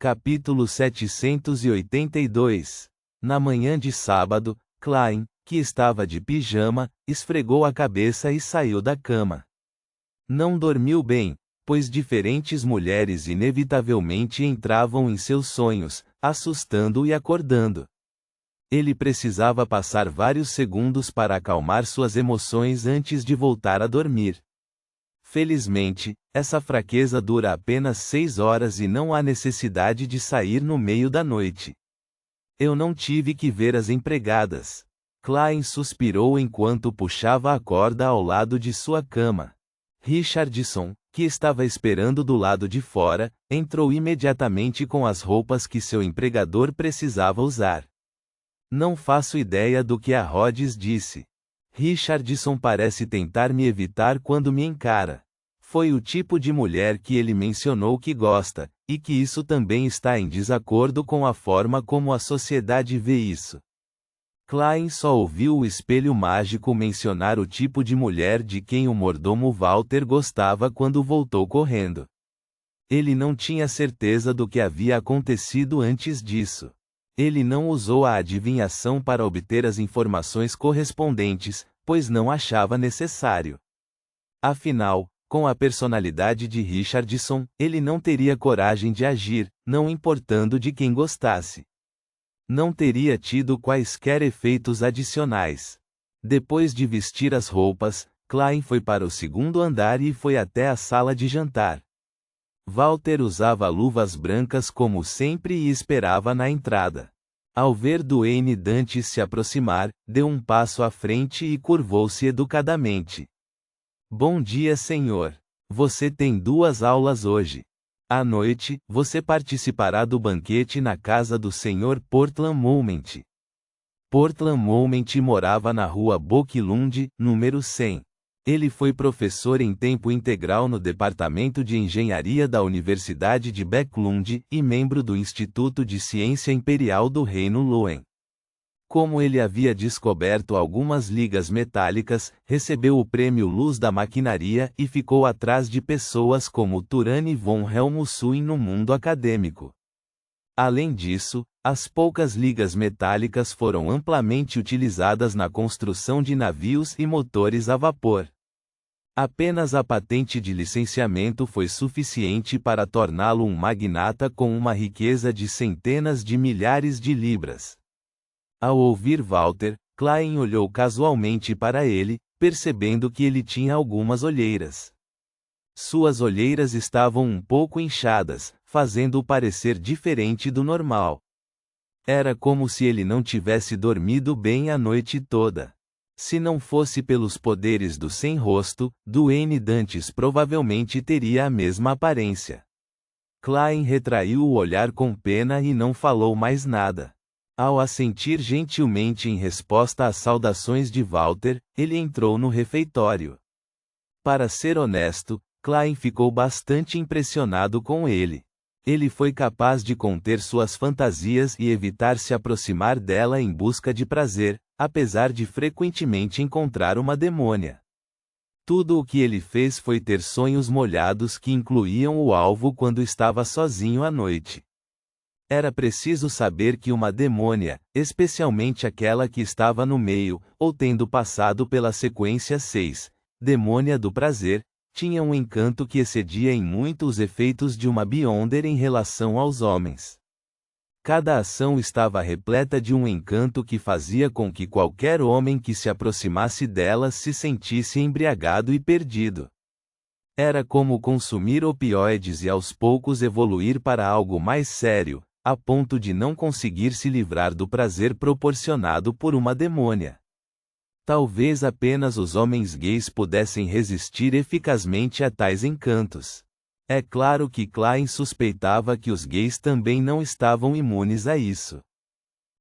Capítulo 782. Na manhã de sábado, Klein, que estava de pijama, esfregou a cabeça e saiu da cama. Não dormiu bem, pois diferentes mulheres inevitavelmente entravam em seus sonhos, assustando e acordando. Ele precisava passar vários segundos para acalmar suas emoções antes de voltar a dormir. Felizmente, essa fraqueza dura apenas 6 horas e não há necessidade de sair no meio da noite. Eu não tive que ver as empregadas. Klein suspirou enquanto puxava a corda ao lado de sua cama. Richardson, que estava esperando do lado de fora, entrou imediatamente com as roupas que seu empregador precisava usar. Não faço ideia do que a Rhodes disse. Richardson parece tentar me evitar quando me encara. Foi o tipo de mulher que ele mencionou que gosta, e que isso também está em desacordo com a forma como a sociedade vê isso. Klein só ouviu o espelho mágico mencionar o tipo de mulher de quem o mordomo Walter gostava quando voltou correndo. Ele não tinha certeza do que havia acontecido antes disso. Ele não usou a adivinhação para obter as informações correspondentes, pois não achava necessário. Afinal, com a personalidade de Richardson, ele não teria coragem de agir, não importando de quem gostasse. Não teria tido quaisquer efeitos adicionais. Depois de vestir as roupas, Klein foi para o segundo andar e foi até a sala de jantar. Walter usava luvas brancas como sempre e esperava na entrada. Ao ver Duane Dantes se aproximar, deu um passo à frente e curvou-se educadamente. Bom dia, senhor. Você tem 2 aulas hoje. À noite, você participará do banquete na casa do Sr. Portland Moment. Portland Moment morava na rua Boquilund, número 100. Ele foi professor em tempo integral no Departamento de Engenharia da Universidade de Backlund e membro do Instituto de Ciência Imperial do Reino Loen. Como ele havia descoberto algumas ligas metálicas, recebeu o prêmio Luz da Maquinaria e ficou atrás de pessoas como Turane von Helmsuin no mundo acadêmico. Além disso, as poucas ligas metálicas foram amplamente utilizadas na construção de navios e motores a vapor. Apenas a patente de licenciamento foi suficiente para torná-lo um magnata com uma riqueza de centenas de milhares de libras. Ao ouvir Walter, Klein olhou casualmente para ele, percebendo que ele tinha algumas olheiras. Suas olheiras estavam um pouco inchadas, fazendo-o parecer diferente do normal. Era como se ele não tivesse dormido bem a noite toda. Se não fosse pelos poderes do sem-rosto, Duane Dantes provavelmente teria a mesma aparência. Klein retraiu o olhar com pena e não falou mais nada. Ao assentir gentilmente em resposta às saudações de Walter, ele entrou no refeitório. Para ser honesto, Klein ficou bastante impressionado com ele. Ele foi capaz de conter suas fantasias e evitar se aproximar dela em busca de prazer, apesar de frequentemente encontrar uma demônia. Tudo o que ele fez foi ter sonhos molhados que incluíam o alvo quando estava sozinho à noite. Era preciso saber que uma demônia, especialmente aquela que estava no meio, ou tendo passado pela sequência 6, demônia do prazer, tinha um encanto que excedia em muito os efeitos de uma Beyonder em relação aos homens. Cada ação estava repleta de um encanto que fazia com que qualquer homem que se aproximasse dela se sentisse embriagado e perdido. Era como consumir opioides e aos poucos evoluir para algo mais sério, a ponto de não conseguir se livrar do prazer proporcionado por uma demônia. Talvez apenas os homens gays pudessem resistir eficazmente a tais encantos. É claro que Klein suspeitava que os gays também não estavam imunes a isso.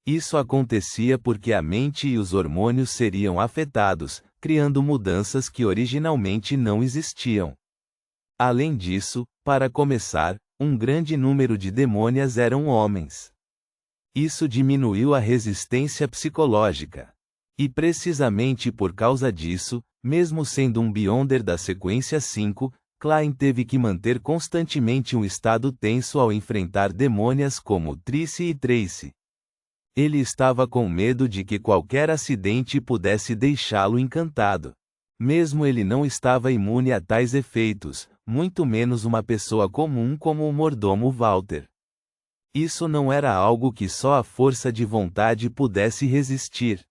Isso acontecia porque a mente e os hormônios seriam afetados, criando mudanças que originalmente não existiam. Além disso, para começar, um grande número de demônias eram homens. Isso diminuiu a resistência psicológica. E precisamente por causa disso, mesmo sendo um Beyonder da sequência 5, Klein teve que manter constantemente um estado tenso ao enfrentar demônias como Trice e Tracy. Ele estava com medo de que qualquer acidente pudesse deixá-lo encantado. Mesmo ele não estava imune a tais efeitos, muito menos uma pessoa comum como o mordomo Walter. Isso não era algo que só a força de vontade pudesse resistir.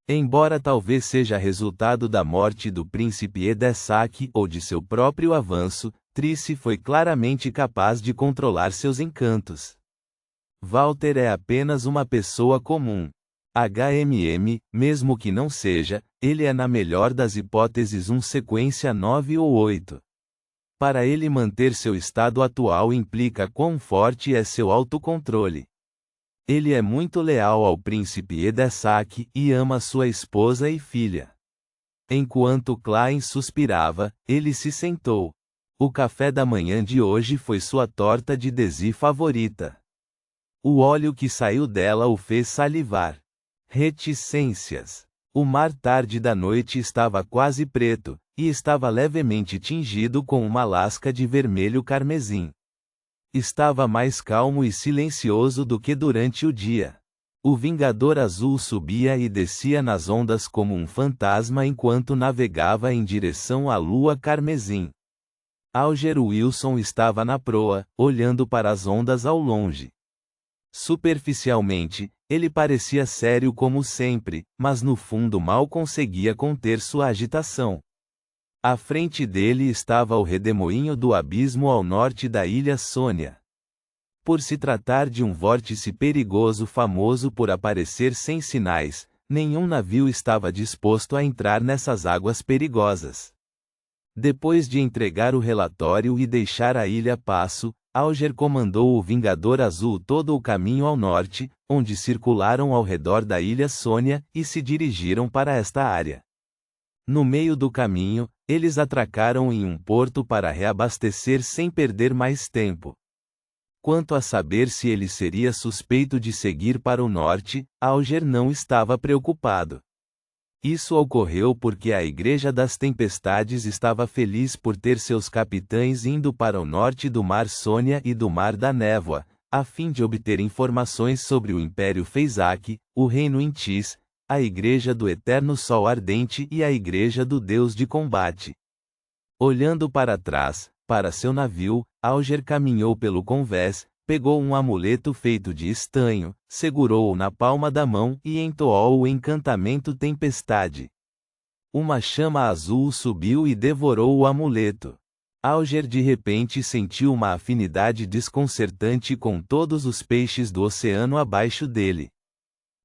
Embora talvez seja resultado da morte do príncipe Edessac ou de seu próprio avanço, Trice foi claramente capaz de controlar seus encantos. Walter é apenas uma pessoa comum. Mesmo que não seja, ele é na melhor das hipóteses um sequência 9 ou 8. Para ele manter seu estado atual implica quão forte é seu autocontrole. Ele é muito leal ao príncipe Edessac e ama sua esposa e filha. Enquanto Klein suspirava, ele se sentou. O café da manhã de hoje foi sua torta de Desi favorita. O óleo que saiu dela o fez salivar. Reticências. O mar tarde da noite estava quase preto, e estava levemente tingido com uma lasca de vermelho carmesim. Estava mais calmo e silencioso do que durante o dia. O Vingador Azul subia e descia nas ondas como um fantasma enquanto navegava em direção à lua carmesim. Alger Wilson estava na proa, olhando para as ondas ao longe. Superficialmente, ele parecia sério como sempre, mas no fundo mal conseguia conter sua agitação. À frente dele estava o redemoinho do abismo ao norte da ilha Sônia. Por se tratar de um vórtice perigoso famoso por aparecer sem sinais, nenhum navio estava disposto a entrar nessas águas perigosas. Depois de entregar o relatório e deixar a ilha Passo, Alger comandou o Vingador Azul todo o caminho ao norte, onde circularam ao redor da ilha Sônia e se dirigiram para esta área. No meio do caminho, eles atracaram em um porto para reabastecer sem perder mais tempo. Quanto a saber se ele seria suspeito de seguir para o norte, Alger não estava preocupado. Isso ocorreu porque a Igreja das Tempestades estava feliz por ter seus capitães indo para o norte do Mar Sônia e do Mar da Névoa, a fim de obter informações sobre o Império Fezak, o Reino Intis, a Igreja do Eterno Sol Ardente e a Igreja do Deus de Combate. Olhando para trás, para seu navio, Alger caminhou pelo convés, pegou um amuleto feito de estanho, segurou-o na palma da mão e entoou o encantamento Tempestade. Uma chama azul subiu e devorou o amuleto. Alger de repente sentiu uma afinidade desconcertante com todos os peixes do oceano abaixo dele.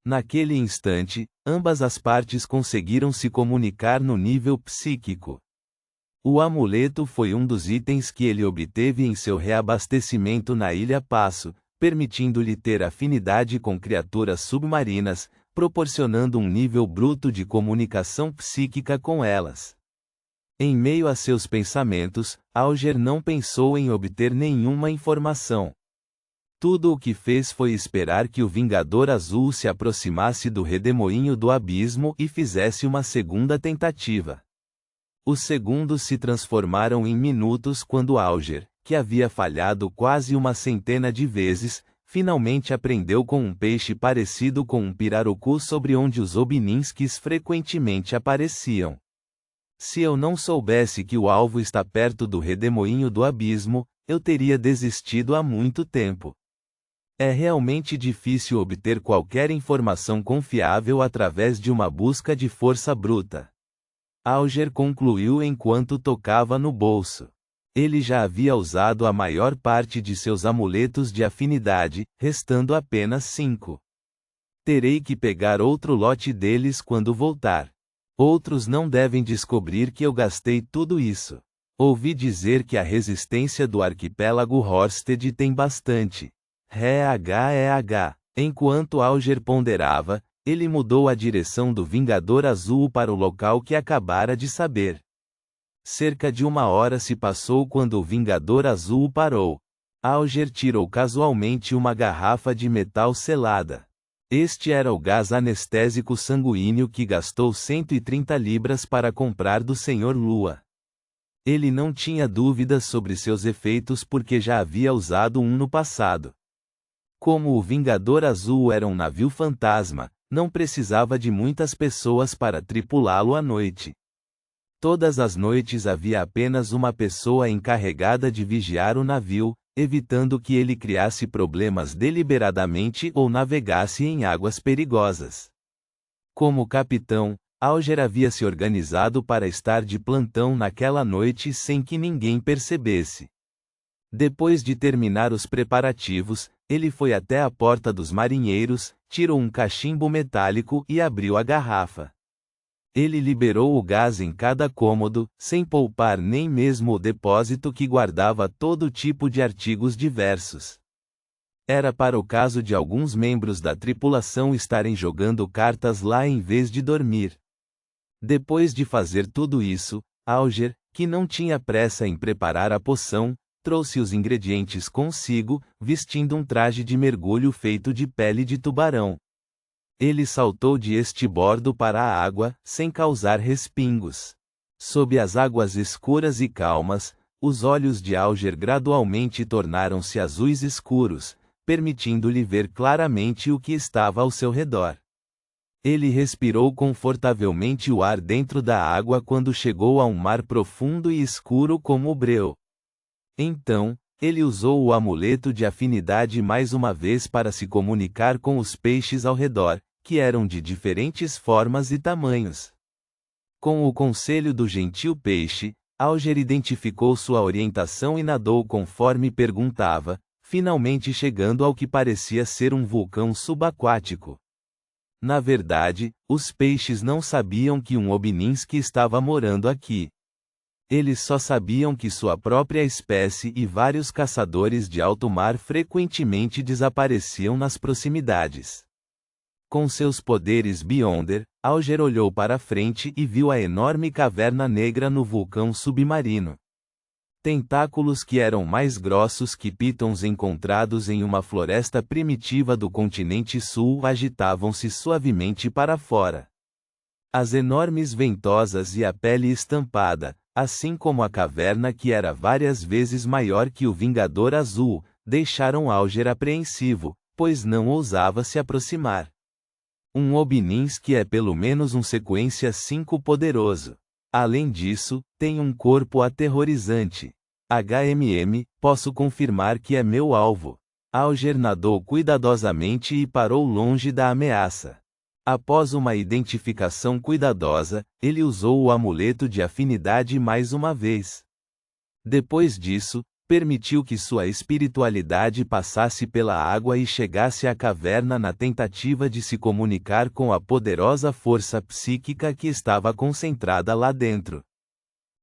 Naquele instante, ambas as partes conseguiram se comunicar no nível psíquico. O amuleto foi um dos itens que ele obteve em seu reabastecimento na Ilha Passo, permitindo-lhe ter afinidade com criaturas submarinas, proporcionando um nível bruto de comunicação psíquica com elas. Em meio a seus pensamentos, Alger não pensou em obter nenhuma informação. Tudo o que fez foi esperar que o Vingador Azul se aproximasse do redemoinho do abismo e fizesse uma segunda tentativa. Os segundos se transformaram em minutos quando Alger, que havia falhado quase uma centena de vezes, finalmente aprendeu com um peixe parecido com um pirarucu sobre onde os obininskis frequentemente apareciam. Se eu não soubesse que o alvo está perto do redemoinho do abismo, eu teria desistido há muito tempo. É realmente difícil obter qualquer informação confiável através de uma busca de força bruta. Alger concluiu enquanto tocava no bolso. Ele já havia usado a maior parte de seus amuletos de afinidade, restando apenas 5. Terei que pegar outro lote deles quando voltar. Outros não devem descobrir que eu gastei tudo isso. Ouvi dizer que a resistência do arquipélago Horsted tem bastante. Enquanto Alger ponderava, ele mudou a direção do Vingador Azul para o local que acabara de saber. Cerca de 1 hora se passou quando o Vingador Azul parou. Alger tirou casualmente uma garrafa de metal selada. Este era o gás anestésico sanguíneo que gastou 130 libras para comprar do Sr. Lua. Ele não tinha dúvidas sobre seus efeitos porque já havia usado um no passado. Como o Vingador Azul era um navio fantasma, não precisava de muitas pessoas para tripulá-lo à noite. Todas as noites havia apenas uma pessoa encarregada de vigiar o navio, evitando que ele criasse problemas deliberadamente ou navegasse em águas perigosas. Como capitão, Alger havia se organizado para estar de plantão naquela noite sem que ninguém percebesse. Depois de terminar os preparativos, ele foi até a porta dos marinheiros, tirou um cachimbo metálico e abriu a garrafa. Ele liberou o gás em cada cômodo, sem poupar nem mesmo o depósito que guardava todo tipo de artigos diversos. Era para o caso de alguns membros da tripulação estarem jogando cartas lá em vez de dormir. Depois de fazer tudo isso, Alger, que não tinha pressa em preparar a poção, trouxe os ingredientes consigo, vestindo um traje de mergulho feito de pele de tubarão. Ele saltou de estibordo para a água, sem causar respingos. Sob as águas escuras e calmas, os olhos de Alger gradualmente tornaram-se azuis escuros, permitindo-lhe ver claramente o que estava ao seu redor. Ele respirou confortavelmente o ar dentro da água quando chegou a um mar profundo e escuro como o breu. Então, ele usou o amuleto de afinidade mais uma vez para se comunicar com os peixes ao redor, que eram de diferentes formas e tamanhos. Com o conselho do gentil peixe, Alger identificou sua orientação e nadou conforme perguntava, finalmente chegando ao que parecia ser um vulcão subaquático. Na verdade, os peixes não sabiam que um Obninski estava morando aqui. Eles só sabiam que sua própria espécie e vários caçadores de alto mar frequentemente desapareciam nas proximidades. Com seus poderes Beyonder, Alger olhou para frente e viu a enorme caverna negra no vulcão submarino. Tentáculos que eram mais grossos que pitons encontrados em uma floresta primitiva do continente sul agitavam-se suavemente para fora. As enormes ventosas e a pele estampada, assim como a caverna que era várias vezes maior que o Vingador Azul, deixaram Alger apreensivo, pois não ousava se aproximar. Um Obninski é pelo menos um sequência 5 poderoso. Além disso, tem um corpo aterrorizante. Posso confirmar que é meu alvo. Alger nadou cuidadosamente e parou longe da ameaça. Após uma identificação cuidadosa, ele usou o amuleto de afinidade mais uma vez. Depois disso, permitiu que sua espiritualidade passasse pela água e chegasse à caverna na tentativa de se comunicar com a poderosa força psíquica que estava concentrada lá dentro.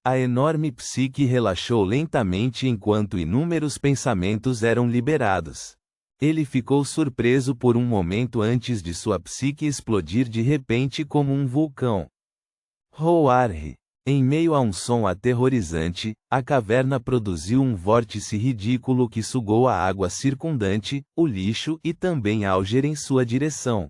A enorme psique relaxou lentamente enquanto inúmeros pensamentos eram liberados. Ele ficou surpreso por um momento antes de sua psique explodir de repente como um vulcão. Roarre! Em meio a um som aterrorizante, a caverna produziu um vórtice ridículo que sugou a água circundante, o lixo e também Alger em sua direção.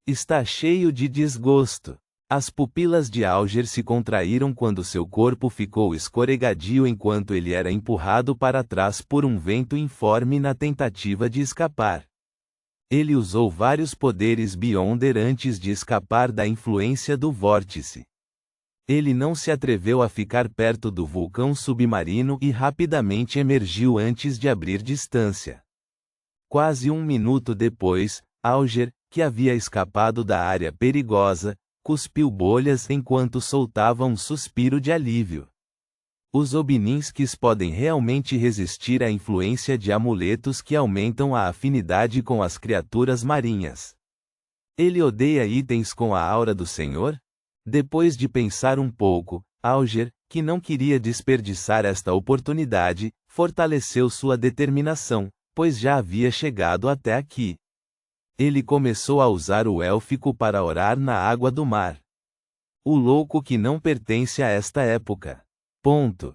Está cheio de desgosto. As pupilas de Alger se contraíram quando seu corpo ficou escorregadio enquanto ele era empurrado para trás por um vento informe na tentativa de escapar. Ele usou vários poderes Beyonder antes de escapar da influência do vórtice. Ele não se atreveu a ficar perto do vulcão submarino e rapidamente emergiu antes de abrir distância. Quase um minuto depois, Alger, que havia escapado da área perigosa, cuspiu bolhas enquanto soltava um suspiro de alívio. Os Obninskis podem realmente resistir à influência de amuletos que aumentam a afinidade com as criaturas marinhas. Ele odeia itens com a aura do Senhor? Depois de pensar um pouco, Alger, que não queria desperdiçar esta oportunidade, fortaleceu sua determinação, pois já havia chegado até aqui. Ele começou a usar o élfico para orar na água do mar. O louco que não pertence a esta época. Ponto.